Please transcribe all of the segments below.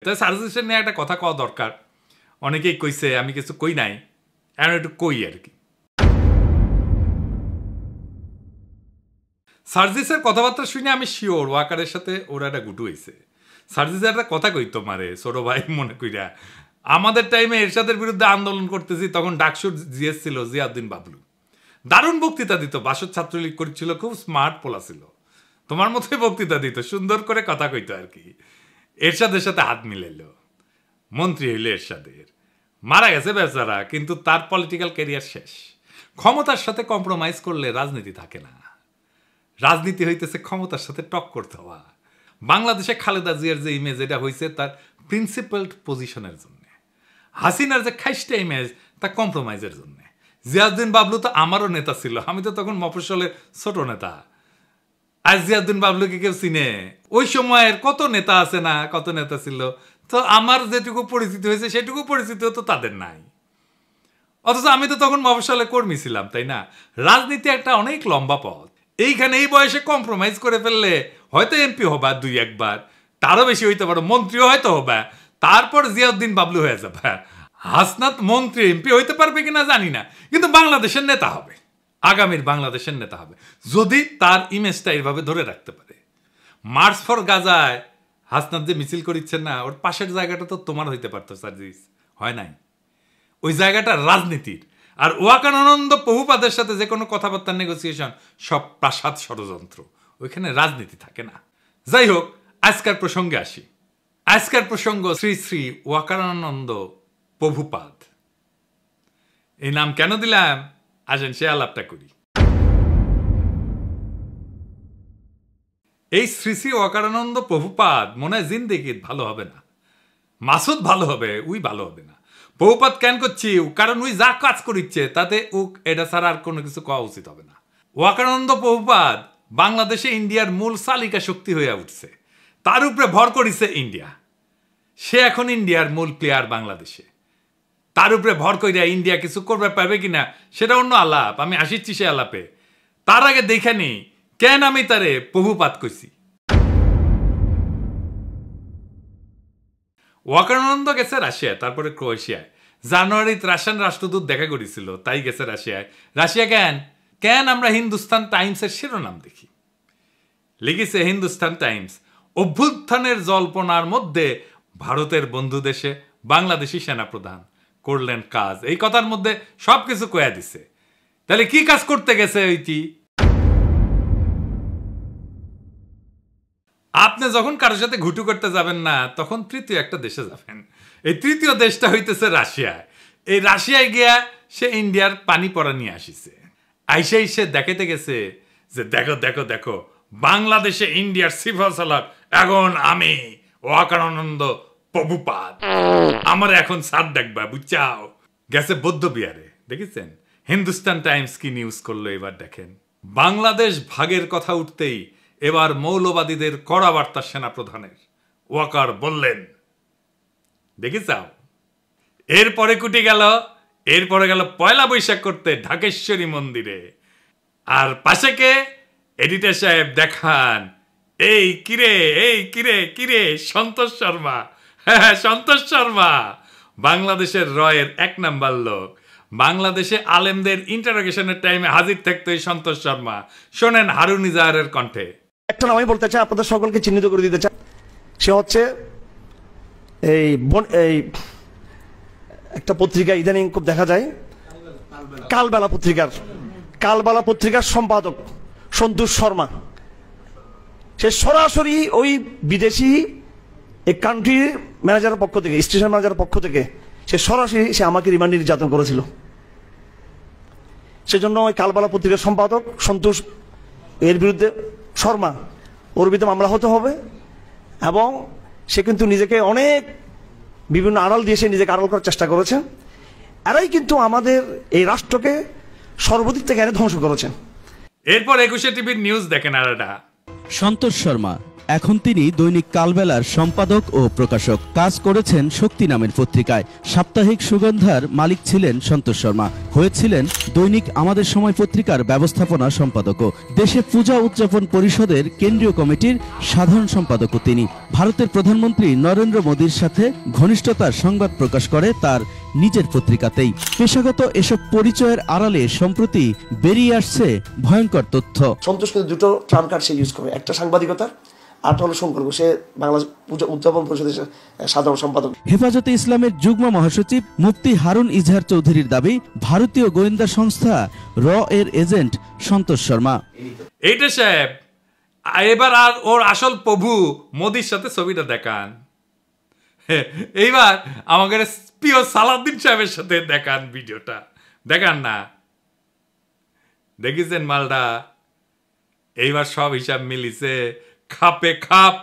তাই সার্জিসের নিয়ে একটা কথা কওয়া দরকার। অনেকেই কইছে, আমি কিছু কই নাই, এখন একটু কই আর কি। সার্জিসের কথাবার্তা শুনে আমি শিওর ওয়াকারের সাথে ওরা একটা গুটু হয়েছে। সার্জিস একটা কথা কই তোমারে ছোট ভাই মনে কইরা, আমাদের টাইমে এরশাদের বিরুদ্ধে আন্দোলন করতেছি, তখন ডাকসুর জিএস ছিল জিয়াউদ্দিন বাবলু, দারুণ বক্তৃতা দিত, বাসদ ছাত্রলীগ করেছিল, খুব স্মার্ট পোলা ছিল, তোমার মতোই বক্তৃতা দিত, সুন্দর করে কথা কইতো আর কি। এরশাদের সাথে হাত মিলাইল, মন্ত্রী হইল এরশাদের, মারা গেছে বেচারা, কিন্তু তার পলিটিক্যাল ক্যারিয়ার শেষ। ক্ষমতার সাথে কম্প্রোমাইজ করলে রাজনীতি থাকে না, রাজনীতি হইতেছে ক্ষমতার সাথে টক্কর দেওয়া। বাংলাদেশে খালেদা জিয়ার যে ইমেজ, এটা হয়েছে তার প্রিন্সিপালড পজিশনের জন্য। হাসিনার যে খাইস্টা ইমেজ, তা কম্প্রোমাইজের জন্য। জিয়াউদ্দিন বাবলু তো আমারও নেতা ছিল, আমি তো তখন মফস্বলের ছোট নেতা। আর জিয়াউদ্দিন বাবলুকে কেউ চিনে? ওই সময়ের কত নেতা আছে না, কত নেতা ছিল, তো আমার যেটুকু পরিচিতি হয়েছে সেটুকু পরিচিতি তো তাদের নাই। অথচ আমি তো তখন মফস্বলে কর্মী ছিলাম, তাই না? রাজনীতি একটা অনেক লম্বা পথ। এইখানে এই বয়সে কম্প্রোমাইজ করে ফেললে হয়তো এমপি হবা দুই একবার, তারও বেশি হইতে পারো, মন্ত্রীও হয়তো হবা, তারপর জিয়াউদ্দিন বাবলু হয়ে যাবে। হাসনাত মন্ত্রী এমপি হইতে পারবে কিনা জানি না, কিন্তু বাংলাদেশের নেতা হবে, আগামীর বাংলাদেশের নেতা হবে, যদি তার ইমেজটা এইভাবে ধরে রাখতে পারে। মার্চ ফর গাজায় হাসনাত যে মিছিল করিচ্ছেন না, ওর পাশের জায়গাটা তো তোমার হইতে পারতো সার্জিস, হয় নাই? ওই জায়গাটা রাজনীতির। আর ওয়াকারানন্দ প্রভুপাদের সাথে যে কোনো কথাবার্তার নেগোসিয়েশন সব প্রাসাদ ষড়যন্ত্র, ওইখানে রাজনীতি থাকে না। যাই হোক, আজকের প্রসঙ্গে আসি। আজকের প্রসঙ্গ শ্রী শ্রী ওয়াকারানন্দ প্রভুপাদ। এই নাম কেন দিলাম, আসেন সে আলাপটা করি। এই শ্রী শ্রী ওয়াকারানন্দ প্রভুপাদ মনে হয় জিন্দেগি ভালো হবে না। মাসুদ ভালো হবে, উই ভালো হবে না। প্রভুপাদ কেন করছি, কারণ উই যা কাজ করিচ্ছে তাতে এটা ছাড়া আর কোনো কিছু কওয়া উচিত হবে না। ওয়াকারানন্দ প্রভুপাদ বাংলাদেশে ইন্ডিয়ার মূল চালিকা শক্তি হয়ে উঠছে, তার উপরে ভর করিছে ইন্ডিয়া। সে এখন ইন্ডিয়ার মূল প্লেয়ার বাংলাদেশে, তার উপরে ভর করিয়া ইন্ডিয়া কিছু করবে পারবে কিনা সেটা অন্য আলাপ, আমি আসিচ্ছি সে আলাপে। তার আগে দেখে নি কেন আমি তারে প্রভুপাদ কইছি। ওয়াকারানন্দ গেছে রাশিয়ায়, তারপরে ক্রোয়েশিয়ায়। জানুয়ারিতে রাশিয়ান রাষ্ট্রদূত দেখা করেছিল, তাই গেছে রাশিয়ায়। রাশিয়া কেন আমরা হিন্দুস্তান টাইমসের শিরোনাম দেখি, লিখেছে হিন্দুস্তান টাইমস, অভ্যুত্থানের জল্পনার মধ্যে ভারতের বন্ধু দেশে বাংলাদেশি সেনাপ্রধান করলেন কাজ। এই কথার মধ্যে সবকিছু কয়া দিছে। তাহলে কি কাজ করতে গেছে ওইটি? আপনি যখন কারোর সাথে ঘুটু করতে যাবেন না, তখন তৃতীয় একটা দেশে যাবেন। এই তৃতীয় দেশটা হইতেছে রাশিয়ায়। এই রাশিয়ায় গিয়া সে ইন্ডিয়ার পানি পড়া নিয়ে আসিছে। আইসেই সে দেখাতে গেছে যে দেখো দেখো দেখো, বাংলাদেশে ইন্ডিয়ার সিফল সালার এখন আমি ওয়াকারানন্দ প্রভুপাদ, আমার এখন সার ডাকবা, বুঝছাও। গেছে বৌদ্ধ বিহারে, দেখেছেন? হিন্দুস্তান টাইমস কি নিউজ করলো এবার দেখেন। বাংলাদেশ ভাগের কথা উঠতেই এবার মৌলবাদীদের কড়া বার্তা সেনাপ্রধানের। ওয়াকার বললেন, দেখেছাও। এরপরে গেল পয়লা বৈশাখ করতে ঢাকেশ্বরী মন্দিরে। আর পাশে কে? এডিটর সাহেব দেখান, এই কিরে সন্তোষ শর্মা। হ্যাঁ, সন্তোষ শর্মা বাংলাদেশের রয়ের 1 নাম্বার লোক। বাংলাদেশে আলেমদের ইন্টারোগেশনের টাইমে হাজির থাকতো এই সন্তোষ শর্মা। শোনেন হারুন ইজাহারের কণ্ঠে। একটা নাম আমি বলতে চাই, আপনাদের সকলকে চিহ্নিত করে দিতে চাই। সে হচ্ছে এই একটা পত্রিকা ইদানিং খুব দেখা যায়, কালবেলা পত্রিকার সম্পাদক সন্তোষ শর্মা। সে সরাসরি ওই বিদেশি এই কান্ট্রির ম্যানেজারের পক্ষ থেকে, স্টেশন ম্যানেজারের পক্ষ থেকে সে সরাসরি আমাকে রিমান্ডে নির্যাতন করেছিল। সেজন্য ওই কালবেলা পত্রিকার সম্পাদক সন্তোষ এর বিরুদ্ধে শর্মা, ওর বিরুদ্ধে মামলা হতে হবে। এবং সে কিন্তু নিজেকে অনেক বিভিন্ন আড়াল দিয়ে সে নিজেকে আড়াল করার চেষ্টা করেছে। এরাই কিন্তু আমাদের এই রাষ্ট্রকে সর্বদিক থেকে এনে ধ্বংস করেছেন। এরপর 21 টিভির নিউজ দেখেন। আর এটা সন্তোষ শর্মা এখন তিনি দৈনিক কালবেলার সম্পাদক ও প্রকাশক। কাজ করেছেন শক্তি নামের পত্রিকায়। সাপ্তাহিক সুগন্ধার মালিক ছিলেন সন্তোষ শর্মা। হয়েছিলেন দৈনিক আমাদের সময় পত্রিকার ব্যবস্থাপনা সম্পাদকও। দেশে পূজা উদযাপন পরিষদের কেন্দ্রীয় কমিটির সাধারণ সম্পাদকও তিনি। ভারতের প্রধানমন্ত্রী নরেন্দ্র মোদীর সাথে ঘনিষ্ঠতার সংবাদ প্রকাশ করে তার নিজের পত্রিকাতেই। পেশাগত এসব পরিচয়ের আড়ালে সম্প্রতি বেরিয়ে আসছে ভয়ঙ্কর তথ্য। সন্তোষ কিন্তু দুটো ট্রাম্প কার্ড সে ইউজ করে, একটা সাংবাদিকতার, আরটা হলো সম্পর্ক। সে বাংলাদেশ পূজা উদযাপন পরিষদের সাধারণ সম্পাদক। হেফাজতে ইসলামের যুগ্ম মহাসচিব মুফতি হারুন ইজহার চৌধুরীর দাবি, ভারতীয় গোয়েন্দা সংস্থা র এর এজেন্ট সন্তোষ শর্মা। এইটা সাহেব, এবার আর ওর আসল প্রভু মোদির সাথে ছবিটা দেখান। এইবার আমাদের প্রিয় সালাউদ্দিন সাহেবের সাথে দেখান, ভিডিওটা দেখান না। দেখিছেন মালটা? এইবার সব হিসাব মিলিছে, খাপে খাপ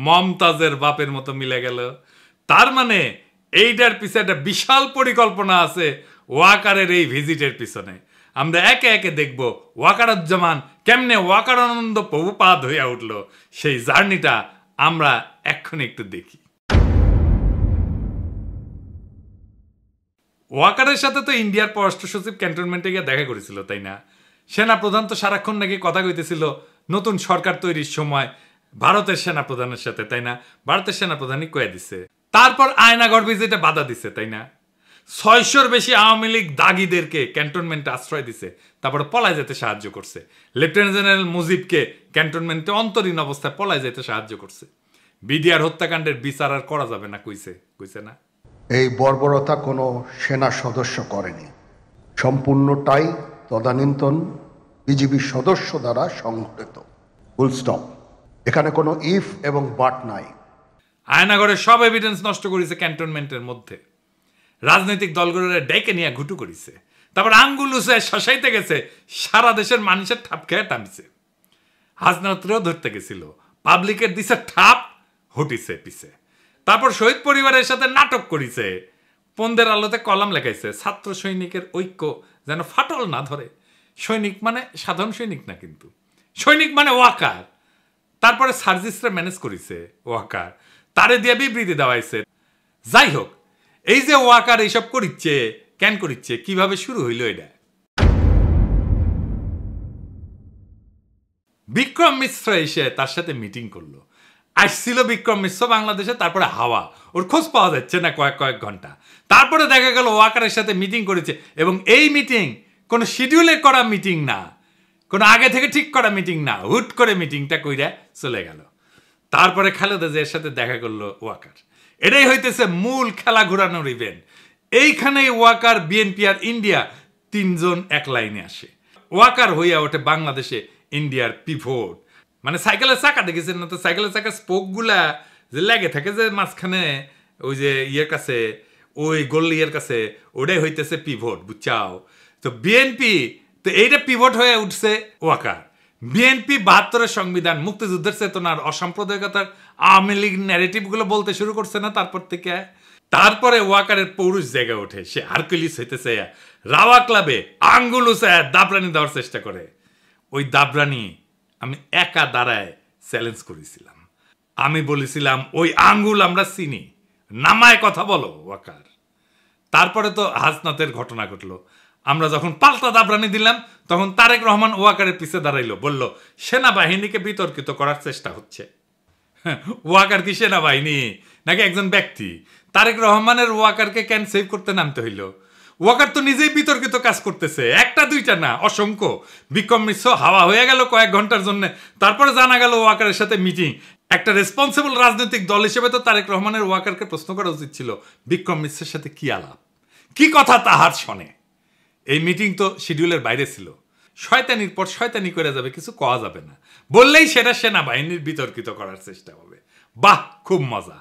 মমতাজের বাপের মতো মিলে গেল। তার মানে এইটার পিছনে একটা বিশাল পরিকল্পনা আছে ওয়াকারের এই ভিজিটের পিছনে। আমরা একে একে দেখব ওয়াকারুজ্জামান কেমনে ওয়াকারানন্দ প্রভুপাদ হইয়া উঠল, সেই জার্নিটা আমরা এক্ষুনি একটু দেখি। ওয়াকারের সাথে তো ইন্ডিয়ার পররাষ্ট্র সচিব ক্যান্টনমেন্টে গিয়ে দেখা করেছিল, তাই না? সেনা প্রধান তো সারাক্ষণ নাকি কথা কইতেছিল নতুন সরকার তৈরির সময় ভারতের সেনা প্রধানের সাথে, তাই না? ভারতের সেনা প্রধানই কয়ে দিছে। তারপর আয়নাগর ভিজিটে বাধা দিছে, তাই না? 600-র বেশি আওয়ামী লীগ দাগিদেরকে ক্যান্টনমেন্টে আশ্রয় দিছে, তারপরে পলায় যেতে সাহায্য করছে। লেফটেন্যান্ট জেনারেল মুজিবকে ক্যান্টনমেন্টে অন্তরীণ অবস্থায় পলায় যেতে সাহায্য করছে। বিডিআর হত্যাকাণ্ডের বিচার আর করা যাবে না কইছে না? এই বর্বরতা কোনো সেনা সদস্য করেনি, সম্পূর্ণটাই তদানীন্তন বিজিবি সদস্য দ্বারা সংঘটিত। Full stop. এখানে কোনো ইফ এবং বাট নাই। আয়নাগরের সব এভিডেন্স নষ্ট করেছে ক্যান্টনমেন্টের মধ্যে। রাজনৈতিক দলগুলোরে ডেকে নিয়ে ঘুটু করেছে, তারপর আঙ্গুল উঁচায় শশাইতে গেছে, সারা দেশের মানুষের ঠাপ খেয়ে টানছে। হাসনাতরেও ধরতে গেছিল, পাবলিকের দিছে ঠাপ, হটিছে পিছে। তারপর শহীদ পরিবারের সাথে নাটক করিছে, পন্দের আলোতে কলাম লেখাইছে, ছাত্র সৈনিকের ঐক্য যেন ফাটল না ধরে। সৈনিক মানে সাধারণ সৈনিক না, কিন্তু সৈনিক মানে ওয়াকার। তারপরে সার্জিসরা ম্যানেজ করিছে ওয়াকার, তারে দিয়ে বিবৃতি দেওয়াইছে। যাই হোক, এই যে ওয়াকার এইসব করিচ্ছে, কেন করিচ্ছে, কিভাবে শুরু হইল এটা? বিক্রম মিশ্র এসে তার সাথে মিটিং করলো। আসছিল বিক্রম মিশ্র বাংলাদেশে, তারপরে হাওয়া, ওর খোঁজ পাওয়া যাচ্ছে না কয়েক ঘন্টা। তারপরে দেখা গেল ওয়াকারের সাথে মিটিং করেছে, এবং এই মিটিং কোনো শিডিউলে করা মিটিং না, কোনো আগে থেকে ঠিক করা মিটিং না, হুট করে মিটিংটা কইরা চলে গেল। তারপরে খালেদা জিয়ার সাথে দেখা করলো ওয়াকার। এটাই হইতেছে মূল খেলা ঘোরানোর ইভেন্ট। এইখানেই ওয়াকার, বিএনপি আর ইন্ডিয়া তিনজন এক লাইনে আসে। ওয়াকার হইয়া ওঠে বাংলাদেশে ইন্ডিয়ার পিভট। মানে সাইকেলের চাকা দেখেছেন না তো? সাইকেলের চাকা স্পোকগুলা যে লেগে থাকে যে মাঝখানে, ওই যে ইয়ের কাছে, ওই গোল্লিয়ের কাছে, ওটাই হইতেছে পিভট, বুঝছাও? তো বিএনপি তো এইটা পিভট হয়ে উঠছে ওয়াকার। বিএনপি 72-এর সংবিধান, মুক্তিযুদ্ধের চেতনার, অসাম্প্রদায়িকতার, আওয়ামী লীগ ন্যারেটিভগুলো বলতে শুরু করছে না তারপর থেকে। তারপরে ওয়াকারের পৌরুষ জায়গা ওঠে, সে হারকুলিস হইতেছে, রাওয়া ক্লাবে আঙ্গুল উঁচায় দাবরানি দেওয়ার চেষ্টা করে। ওই দাবরানি আমি একা দাঁড়ায় চ্যালেঞ্জ করেছিলাম। আমি বলেছিলাম, ওই আঙ্গুল আমরা চিনি, নামায় কথা বলো ওয়াকার। তারপরে তো হাসনাতের ঘটনা ঘটলো। আমরা যখন পাল্টা দাবরানি দিলাম, তখন তারেক রহমান ওয়াকারের পিছে দাঁড়াইলো, বলল সেনাবাহিনীকে বিতর্কিত করার চেষ্টা হচ্ছে। ওয়াকার কি সেনাবাহিনী নাকি একজন ব্যক্তি? তারেক রহমানের ওয়াকারকে কেন সেভ করতে নামতে হইল? ওয়াকার তো নিজেই বিতর্কিত কাজ করতেছে, একটা দুইটা না, অসংখ্য। বিক্রম মিশ্র হাওয়া হয়ে গেল কয়েক ঘন্টার জন্য, তারপরে জানা গেল ওয়াকারের সাথে মিটিং। একটা রেসপন্সিবল রাজনৈতিক দল হিসেবে তো তারেক রহমানের ওয়াকারকে প্রশ্ন করা উচিত ছিল, বিক্রম মিশ্রের সাথে কি আলাপ, কি কথা তাহার শোনে। এই মিটিং তো শিডিউলের বাইরে ছিল। শয়তানির পর শয়তানি করে যাবে, কিছু কওয়া যাবে না, বললেই সেটা সেনাবাহিনীর বিতর্কিত করার চেষ্টা হবে। বাহ, খুব মজা।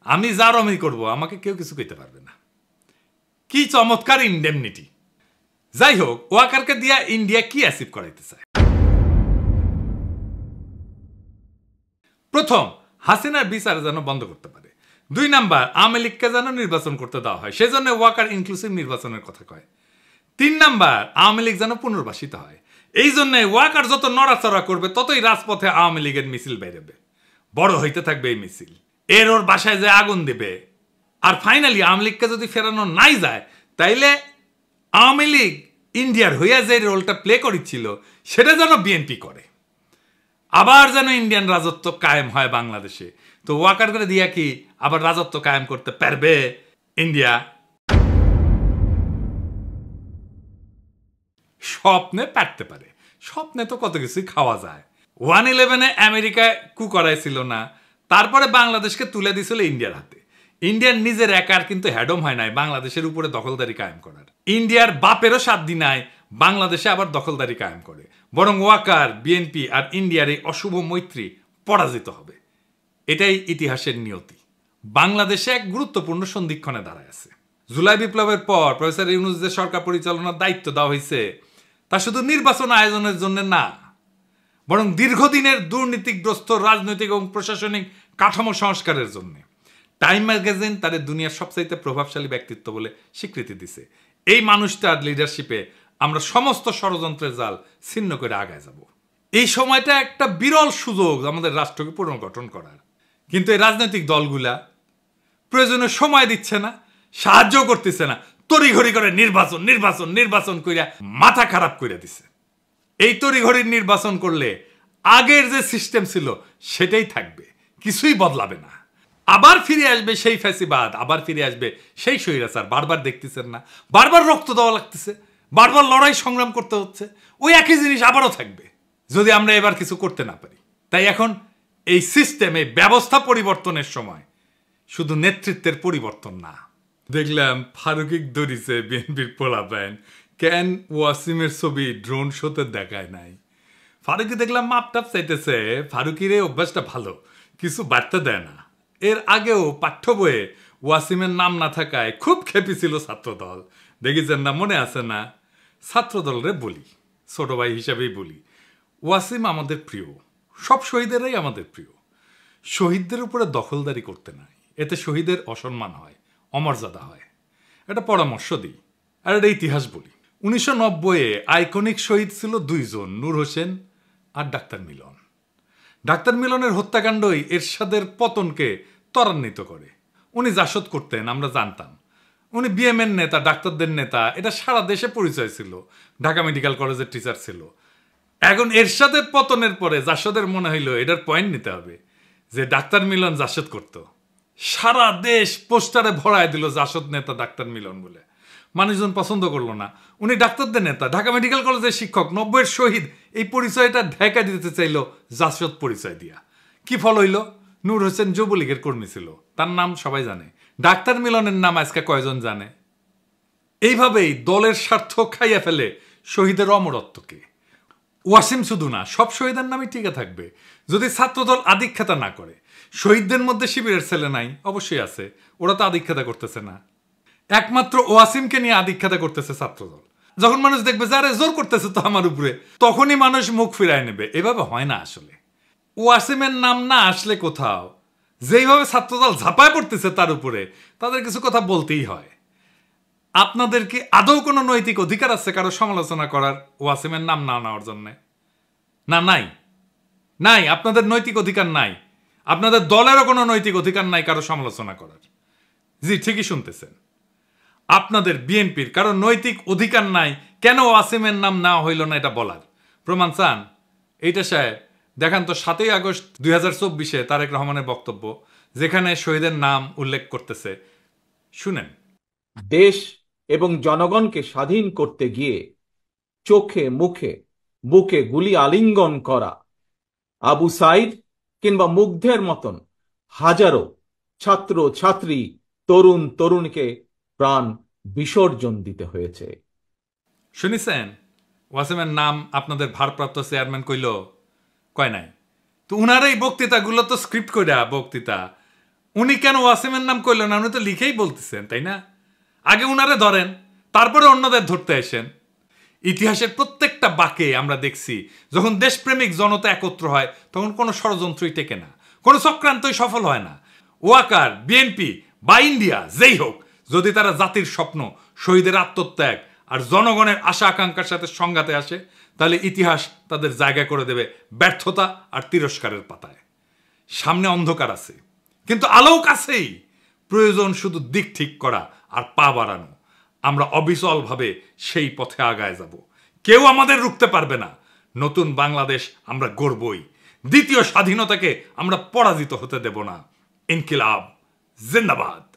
আমি যার আমি করবো, আমাকে কেউ কিছু কইতে পারবে না। কি চমৎকার ইনডেমনিটি। যাই হোক, ওয়াকারকে দিয়া ইন্ডিয়া কি অ্যাচিভ করাইতে চায়? প্রথম, হাসিনার বিচার যেন বন্ধ করতে পারে। 2 নাম্বার, আওয়ামী লীগকে যেন নির্বাচন করতে দেওয়া হয়, সেজন্য ওয়াকার ইনক্লুসিভ নির্বাচনের কথা কয়। 3 নাম্বার, আওয়ামী লীগ যেন পুনর্বাসিত হয়। এই জন্য ওয়াকার যত নড়াচড়া করবে, ততই রাজপথে আওয়ামী লীগের মিছিল বেরোবে। বড় হইতে থাকবে এই মিছিল, এর ওর বাসায় যে আগুন দেবে। আর ফাইনালি আওয়ামী লীগকে যদি ফেরানো নাই যায়, তাইলে আওয়ামী লীগ ইন্ডিয়ার হইয়া যে রোলটা প্লে করেছিল সেটা যেন বিএনপি করে, আবার যেন ইন্ডিয়ান রাজত্ব কায়েম হয় বাংলাদেশে। তো ওয়াকার করে দিয়া কি আবার রাজত্ব কায়েম করতে পারবে ইন্ডিয়া? স্বপ্নে পারতে পারে, স্বপ্নে তো কত কিছুই খাওয়া যায়। 1/11 আমেরিকায় কু করাইছিল না, তারপরে বাংলাদেশকে তুলে দিছিল ইন্ডিয়ার হাতে। ইন্ডিয়ার নিজের একার কিন্তু হ্যাডম হয় নাই বাংলাদেশের উপরে দখলদারি কায়েম করার। ইন্ডিয়ার বাপেরও সাধ্য নাই বাংলাদেশে আবার দখলদারি কায়েম করে, বরং ওয়াকার, বিএনপি আর ইন্ডিয়ার এই অশুভ মৈত্রী পরাজিত হবে। এটাই ইতিহাসের নিয়তি। বাংলাদেশে এক গুরুত্বপূর্ণ সন্ধিক্ষণে দাঁড়ায় আছে। জুলাই বিপ্লবের পর প্রফেসর ইউনূস যে সরকার পরিচালনার দায়িত্ব দেওয়া হয়েছে, তা শুধু নির্বাচন আয়োজনের জন্য না, বরং দীর্ঘদিনের দুর্নীতিগ্রস্ত রাজনৈতিক এবং প্রশাসনিক কাঠামো সংস্কারের জন্য। টাইম ম্যাগাজিন তাদের দুনিয়ার সবচাইতে প্রভাবশালী ব্যক্তিত্ব বলে স্বীকৃতি দিছে। এই মানুষটার লিডারশিপে আমরা সমস্ত ষড়যন্ত্রের জাল ছিন্ন করে আগায় যাব। এই সময়টা একটা বিরল সুযোগ আমাদের রাষ্ট্রকে পুনর্গঠন করার। কিন্তু এই রাজনৈতিক দলগুলা প্রয়োজনে সময় দিচ্ছে না, সাহায্য করতেছে না, তড়িঘড়ি করে নির্বাচন নির্বাচন নির্বাচন কইরা মাথা খারাপ করে দিছে। এই তড়িঘড়ির নির্বাচন করলে আগের যে সিস্টেম ছিল সেটাই থাকবে, কিছুই বদলাবে না। আবার ফিরে আসবে সেই ফ্যাসিবাদ, আবার ফিরে আসবে সেই স্বৈরাচার। বারবার দেখতেছেন না, বারবার রক্ত দেওয়া লাগতেছে, বারবার লড়াই সংগ্রাম করতে হচ্ছে, ওই একই জিনিস আবারও থাকবে যদি আমরা এবার কিছু করতে না পারি। তাই এখন এই সিস্টেমে ব্যবস্থা পরিবর্তনের সময়, শুধু নেতৃত্বের পরিবর্তন না। দেখলাম ফারুকিক দরিছে বিএনপির পোলাপাইন, কেন ওয়াসিমের ছবি ড্রোন শোতে দেখায় নাই। ফারুকি দেখলাম মাপটাপ চাইতেছে। ফারুকির এই অভ্যাসটা ভালো, কিছু বার্তা দেয় না। এর আগেও পাঠ্য বইয়ে ওয়াসিমের নাম না থাকায় খুব খেপেছিল ছাত্রদল, দেখেছেন না? মনে আছে না? ছাত্রদলরে বলি, ছোট ভাই হিসাবেই বলি, ওয়াসিম আমাদের প্রিয়, সব শহীদেরাই আমাদের প্রিয়। শহীদদের উপরে দখলদারি করতে নাই, এতে শহীদের অসম্মান হয়, অমর্যাদা হয়। এটা পরামর্শ দিই আর এটা ইতিহাস বলি। 1990-এ আইকনিক শহীদ ছিল 2 জন, নূর হোসেন আর ডাক্তার মিলন। ডাক্তার মিলনের হত্যাকাণ্ডই এরশাদের পতনকে ত্বরান্বিত করে। উনি জাসদ করতেন, আমরা জানতাম। উনি বিএমএর নেতা, ডাক্তারদের নেতা, এটা সারা দেশে পরিচয় ছিল। ঢাকা মেডিকেল কলেজের টিচার ছিল। এখন এরশাদের পতনের পরে জাসদের মনে হইলো এটার পয়েন্ট নিতে হবে যে ডাক্তার মিলন জাসদ করত। সারা দেশ পোস্টারে ভরায় দিল জাসদ নেতা ডাক্তার মিলন বলে। মানুষজন পছন্দ করলো না। উনি ডাক্তারদের নেতা, ঢাকা মেডিকেল কলেজের শিক্ষক, 90-এর শহীদ, এই পরিচয়টা ঢাকা দিতে চাইল জাসদ পরিচয় দিয়া। কি ফল হইল? নূর হোসেন যুবলীগের কর্মী ছিল, তার নাম সবাই জানে। ডাক্তার মিলনের নাম আজকে কয়জন জানে? এইভাবেই দলের স্বার্থ খাইয়া ফেলে শহীদের অমরত্বকে। ওয়াসিম শুধু না, সব শহীদের নামই টিকে থাকবে যদি ছাত্রদল আধিক্ষেতা না করে। শহীদদের মধ্যে শিবিরের ছেলে নাই? অবশ্যই আছে, ওরা তো আধিক্ষেতা করতেছে না। একমাত্র ওয়াসিমকে নিয়ে আধিক্ষেতা করতেছে ছাত্রদল। যখন মানুষ দেখবে যে আরে জোর করতেছে তো আমার উপরে, তখনই মানুষ মুখ ফিরায় নেবে। এভাবে হয় না আসলে। ওয়াসিমের নাম না আসলে কোথাও যেইভাবে ছাত্রদল ঝাঁপায় পড়তেছে তার উপরে, তাদের কিছু কথা বলতেই হয়। আপনাদের কি আদৌ কোনো নৈতিক অধিকার আছে কারো সমালোচনা করার ওয়াসিমের নাম না নেওয়ার জন্য? না, নাই, নাই। আপনাদের নৈতিক অধিকার নাই। আপনাদের দলেরও কোনো নৈতিক অধিকার নাই কারো সমালোচনা করার। জি, ঠিকই শুনতেছেন। আপনাদের বিএনপির কারো নৈতিক অধিকার নাই কেন ওয়াসিমের নাম নেওয়া হইল না এটা বলার। প্রমাণ চান? এইটা সাহেব দেখান তো 7ই আগস্ট 2024-এ তারেক রহমানের বক্তব্য, যেখানে শহীদের নাম উল্লেখ করতেছে। শুনেন। দেশ এবং জনগণকে স্বাধীন করতে গিয়ে চোখে মুখে বুকে গুলি আলিঙ্গন করা আবু সাইদ কিংবা মুগ্ধের মতন হাজারো ছাত্র ছাত্রী, তরুণ তরুণীকে প্রাণ বিসর্জন দিতে হয়েছে। শুনেছেন? ওয়াসিমের নাম আপনাদের ভারপ্রাপ্ত চেয়ারম্যান কইল? কয় নাই তো। উনার এই বক্তৃতাগুলো তো স্ক্রিপ্ট করে বক্তৃতা। উনি কেন ওয়াসিমের নাম কইল না? উনি তো লিখেই বলতেছেন, তাই না? আগে উনারে ধরেন, তারপরে অন্যদের ধরতে আসেন। ইতিহাসের প্রত্যেকটা বাঁকে আমরা দেখছি যখন দেশপ্রেমিক জনতা একত্র হয় তখন কোনো ষড়যন্ত্রই টেকে না, কোনো চক্রান্তই সফল হয় না। ওয়াকার, বিএনপি বা ইন্ডিয়া যেই হোক, যদি তারা জাতির স্বপ্ন, শহীদের আত্মত্যাগ আর জনগণের আশা আকাঙ্ক্ষার সাথে সংঘাতে আসে, তাহলে ইতিহাস তাদের জায়গা করে দেবে ব্যর্থতা আর তিরস্কারের পাতায়। সামনে অন্ধকার আছে, কিন্তু আলোও কাছেই। প্রয়োজন শুধু দিক ঠিক করা আর পা বাড়ানো। আমরা অবিচলভাবে সেই পথে আগায় যাব। কেউ আমাদের রুখতে পারবে না। নতুন বাংলাদেশ আমরা গড়বই। দ্বিতীয় স্বাধীনতাকে আমরা পরাজিত হতে দেব না। ইনকিলাব জিন্দাবাদ।